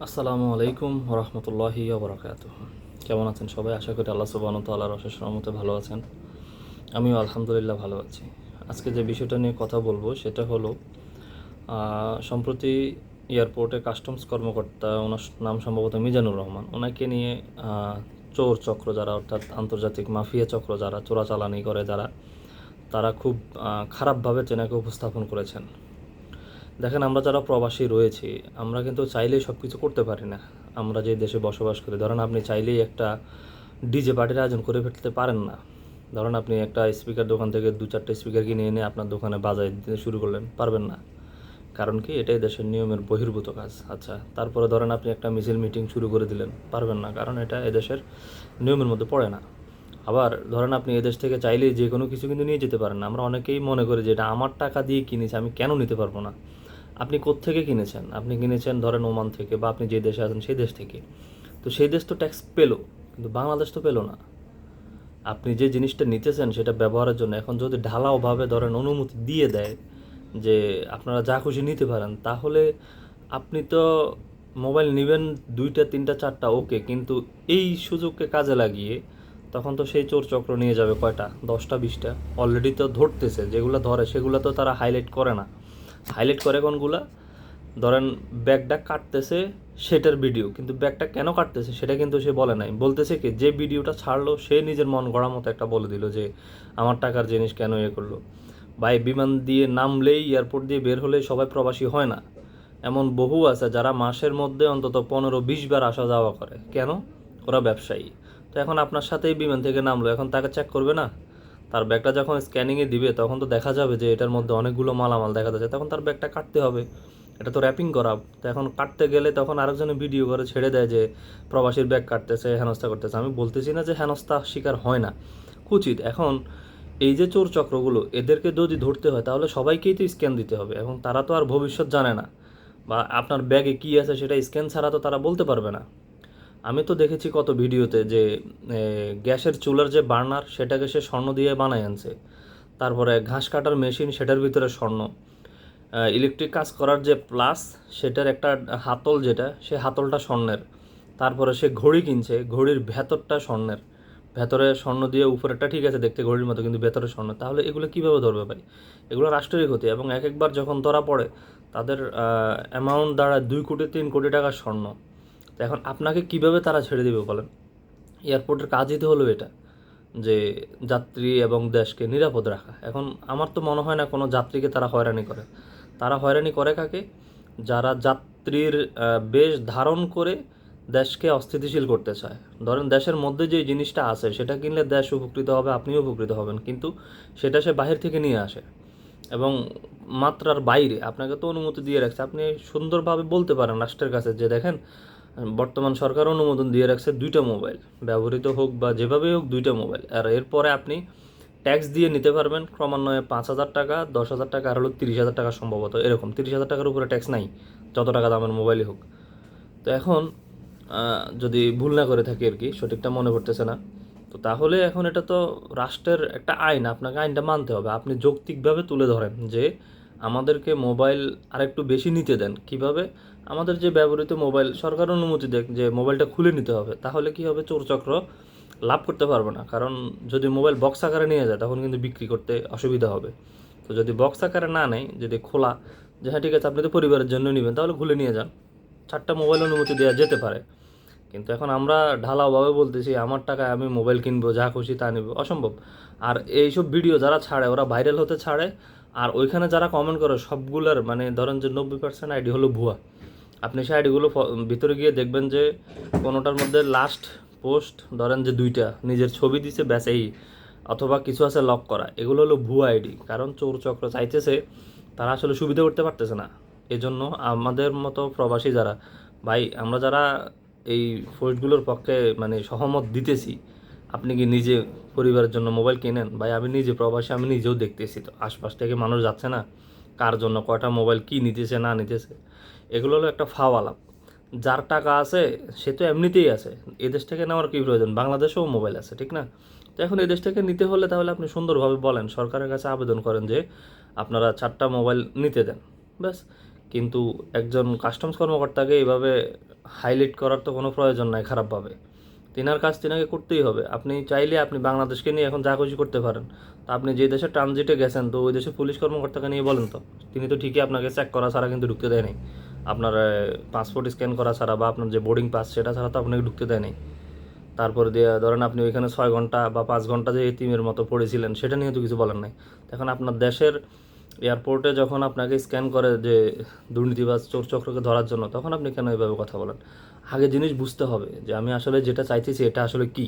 আসসালামু আলাইকুম রহমতুল্লাহি ওবরাকাতুহ। কেমন আছেন সবাই? আশা করি আল্লাহ সুবহানাহু ওয়া তাআলার অশেষ রহমতে ভালো আছেন। আমিও আলহামদুলিল্লাহ ভালো আছি। আজকে যে বিষয়টা নিয়ে কথা বলবো সেটা হলো সম্প্রতি এয়ারপোর্টে কাস্টমস কর্মকর্তা, ওনার নাম সম্ভবত মিজানুর রহমান, ওনাকে নিয়ে চোর চক্র যারা, অর্থাৎ আন্তর্জাতিক মাফিয়া চক্র যারা চোরাচালানি করে, যারা তারা খুব খারাপভাবে চেনাকে উপস্থাপন করেছেন। দেখেন, আমরা যারা প্রবাসী রয়েছি, আমরা কিন্তু চাইলেই সব কিছু করতে পারি না। আমরা যে দেশে বসবাস করি, ধরেন আপনি চাইলেই একটা ডিজে পার্টির আয়োজন করে ফেলতে পারেন না। ধরেন আপনি একটা স্পিকার দোকান থেকে 2-4টা স্পিকার কিনে এনে আপনার দোকানে বাজায় দিতে শুরু করলেন, পারবেন না। কারণ কি, এটাই দেশের নিয়মের বহির্ভূত কাজ। আচ্ছা, তারপরে ধরেন আপনি একটা মিছিল মিটিং শুরু করে দিলেন, পারবেন না, কারণ এটা এদেশের নিয়মের মধ্যে পড়ে না। আবার ধরেন আপনি এদেশ থেকে চাইলেই যে কোনো কিছু কিন্তু নিয়ে যেতে পারেন না। আমরা অনেকেই মনে করি যে এটা আমার টাকা দিয়ে কিনেছি, আমি কেন নিতে পারবো না। আপনি কোত্থেকে কিনেছেন? আপনি কিনেছেন ধরেন ওমান থেকে, বা আপনি যে দেশে আছেন সেই দেশ থেকে। তো সেই দেশ তো ট্যাক্স পেলো, কিন্তু বাংলাদেশ তো পেলো না। আপনি যে জিনিসটা নিতেছেন সেটা ব্যবহারের জন্য এখন যদি ঢালাওভাবে ধরেন অনুমতি দিয়ে দেয় যে আপনারা যা খুশি নিতে পারেন, তাহলে আপনি তো মোবাইল নেবেন 2টা 3টা 4টা, ওকে, কিন্তু এই সুযোগকে কাজে লাগিয়ে তখন তো সেই চোর চক্র নিয়ে যাবে কয়টা, 10টা 20টা। অলরেডি তো ধরতেছে, যেগুলো ধরে সেগুলো তো তারা হাইলাইট করে না। হাইলাইট করে কোনগুলা? ধরেন ব্যাগটা কাটতেছে সেটার ভিডিও, কিন্তু ব্যাগটা কেন কাটতেছে সেটা কিন্তু সে বলে নাই। বলতেছে কি, যে ভিডিওটা ছাড়লো সে নিজের মন গড়া মতো একটা বলে দিল যে আমার টাকার জিনিস কেন ইয়ে করলো। ভাই, বিমান দিয়ে নামলেই, এয়ারপোর্ট দিয়ে বের হলেই সবাই প্রবাসী হয় না। এমন বহু আছে যারা মাসের মধ্যে অন্তত 15-20 বার আসা যাওয়া করে। কেন? ওরা ব্যবসায়ী। তো এখন আপনার সাথেই বিমান থেকে নামলো, এখন তাকে চেক করবে না? তার ব্যাগটা যখন স্ক্যানিংয়ে দিবে তখন তো দেখা যাবে যে এটার মধ্যে অনেকগুলো মালামাল দেখা যাচ্ছে, তখন তার ব্যাগটা কাটতে হবে। এটা তো র্যাপিং করা। তো এখন কাটতে গেলে তখন আরেকজনে ভিডিও করে ছেড়ে দেয় যে প্রবাসীর ব্যাগ কাটতেছে, হেনস্থা করতেছে। আমি বলতেছি না যে হেনস্থা শিকার হয় না, উচিত। এখন এই যে চোর চক্রগুলো, এদেরকে যদি ধরতে হয় তাহলে সবাইকেই তো স্ক্যান দিতে হবে, এবং তারা তো আর ভবিষ্যৎ জানে না, বা আপনার ব্যাগে কী আছে সেটা স্ক্যান ছাড়া তো তারা বলতে পারবে না। আমি তো দেখেছি কত ভিডিওতে যে গ্যাসের চুলার যে বার্নার সেটাকে সে স্বর্ণ দিয়ে বানায় আনছে। তারপরে ঘাস কাটার মেশিন, সেটার ভিতরে স্বর্ণ। ইলেকট্রিক কাজ করার যে প্লাস, সেটার একটা হাতল, যেটা সে হাতলটা স্বর্ণের। তারপরে সে ঘড়ি কিনছে, ঘড়ির ভেতরটা স্বর্ণের। ভেতরে স্বর্ণ দিয়ে, উপরেরটা ঠিক আছে দেখতে ঘড়ির মতো, কিন্তু ভেতরে স্বর্ণ। তাহলে এগুলো কীভাবে ধরবে ভাই? এগুলো রাষ্ট্রেরই ক্ষতি। এবং এক একবার যখন ধরা পড়ে, তাদের অ্যামাউন্ট দাঁড়ায় 2 কোটি 3 কোটি টাকার স্বর্ণ। তো এখন আপনাকে কিভাবে তারা ছেড়ে দেবে বলেন? এয়ারপোর্টের কাজই তো হলো এটা, যে যাত্রী এবং দেশকে নিরাপদ রাখা। এখন আমার তো মনে হয় না কোনো যাত্রীকে তারা হয়রানি করে। তারা হয়রানি করে কাকে? যারা যাত্রীর বেশ ধারণ করে দেশকে অস্থিতিশীল করতে চায়। ধরেন দেশের মধ্যে যে জিনিসটা আছে সেটা কিনলে দেশ উপকৃত হবে, আপনিও উপকৃত হবেন, কিন্তু সেটা সে বাহির থেকে নিয়ে আসে, এবং মাত্রার বাইরে। আপনাকে তো অনুমতি দিয়ে রাখছে, আপনি সুন্দরভাবে বলতে পারেন রাষ্ট্রের কাছে যে দেখেন, বর্তমান সরকার অনুমোদন দিয়ে রাখছে 2টা মোবাইল, ব্যবহৃত হোক বা যেভাবেই হোক 2টা মোবাইল, আর এরপরে আপনি ট্যাক্স দিয়ে নিতে পারবেন ক্রমান্বয়ে 5,000 টাকা, 10,000 টাকা, আর হলো 30,000 টাকা সম্ভবত, এরকম 30,000 টাকার উপরে ট্যাক্স নাই, যত টাকা দামের মোবাইলই হোক। তো এখন যদি ভুল না করে থাকি আর কি, সঠিকটা মনে পড়তেছে না, তো তাহলে এখন এটা তো রাষ্ট্রের একটা আইন, আপনাকে আইনটা মানতে হবে। আপনি যৌক্তিকভাবে তুলে ধরেন যে আমাদেরকে মোবাইল আরেকটু বেশি নিতে দেন। কিভাবে? আমাদের যে ব্যবহৃত মোবাইল সরকার অনুমতি দেখ যে মোবাইলটা খুলে নিতে হবে, তাহলে কি হবে, চোরচক্র লাভ করতে পারবে না। কারণ যদি মোবাইল বক্স আকারে নিয়ে যায় তখন কিন্তু বিক্রি করতে অসুবিধা হবে। তো যদি বক্স আকারে না নেয়, যদি খোলা, যে হ্যাঁ ঠিক আছে আপনি তো পরিবারের জন্য নেবেন, তাহলে খুলে নিয়ে যান, 4টা মোবাইল অনুমতি দেওয়া যেতে পারে। কিন্তু এখন আমরা ঢালাওভাবে বলতেছি আমার টাকায় আমি মোবাইল কিনবো, যা খুশি তা নেব, অসম্ভব। আর এইসব ভিডিও যারা ছাড়ে ওরা ভাইরাল হতে ছাড়ে, আর ওইখানে যারা কমেন্ট করে সবগুলোর মানে ধরেন যে 90% আইডি হলো ভুয়া। আপনি সেই আইডিগুলো ভিতরে গিয়ে দেখবেন যে কোনোটার মধ্যে লাস্ট পোস্ট ধরেন যে 2টা নিজের ছবি দিছে, ব্যাস এই, অথবা কিছু আছে লক করা, এগুলো হলো ভুয়া আইডি। কারণ চোর চক্র চাইতেছে, তারা আসলে সুবিধা করতে পারতেছে না। এজন্য আমাদের মতো প্রবাসী যারা, ভাই আমরা যারা এই পোস্টগুলোর পক্ষে মানে সহমত দিতেছি, আপনি কি নিজে পরিবারের জন্য মোবাইল কিনেন? ভাই আমি নিজে প্রবাসী, আমি নিজেও দেখতেছি তো আশপাশ থেকে মানুষ যাচ্ছে না, কার জন্য কয়টা মোবাইল কী নিতেছে না নিতেছে। এগুলো হলো একটা ফাওয়া লাভ। যার টাকা আছে সে তো এমনিতেই আছে, এদেশ থেকে নেওয়ার কী প্রয়োজন? বাংলাদেশেও মোবাইল আছে, ঠিক না? তো এখন এদেশ থেকে নিতে হলে তাহলে আপনি সুন্দরভাবে বলেন, সরকারের কাছে আবেদন করেন যে আপনারা 4টা মোবাইল নিতে দেন, ব্যাস। কিন্তু একজন কাস্টমস কর্মকর্তাকে এইভাবে হাইলাইট করার তো কোনো প্রয়োজন নাই খারাপভাবে। তিনার কাজ তিনাকে করতেই হবে। আপনি চাইলে আপনি বাংলাদেশকে নিয়ে এখন যা খুশি করতে পারেন। তো আপনি যে দেশে ট্রানজিটে গেছেন, তো ওই দেশে পুলিশ কর্মকর্তাকে নিয়ে বলেন তো। তিনি তো ঠিকই আপনাকে চেক করা ছাড়া কিন্তু ঢুকতে দেয় নাই। আপনার পাসপোর্ট স্ক্যান করা ছাড়া বা আপনার যে বোর্ডিং পাস সেটা ছাড়া তো আপনাকে ঢুকতে দেয় নাই। তারপরে দিয়ে ধরেন আপনি ওইখানে 6 ঘন্টা বা 5 ঘন্টা যে এতিমের মতো পড়েছিলেন সেটা নিয়ে তো কিছু বলার নাই। এখন আপনার দেশের এয়ারপোর্টে যখন আপনাকে স্ক্যান করে যে দুর্নীতিবাজ চোর চক্রকে ধরার জন্য, তখন আপনি কেন এভাবে কথা বলেন? আগে জিনিস বুঝতে হবে যে আমি আসলে যেটা চাইতেছি এটা আসলে কি,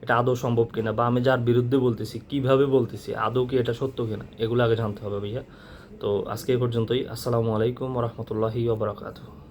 এটা আদৌ সম্ভব কিনা, বা আমি যার বিরুদ্ধে বলতেছি কিভাবে বলতেছি, আদৌ কি এটা সত্য কিনা, এগুলো আগে জানতে হবে ভাইয়া। তো আজকে এই পর্যন্তই। আসসালামু আলাইকুম রহমতুল্লাহি ওবরাকাতুহু।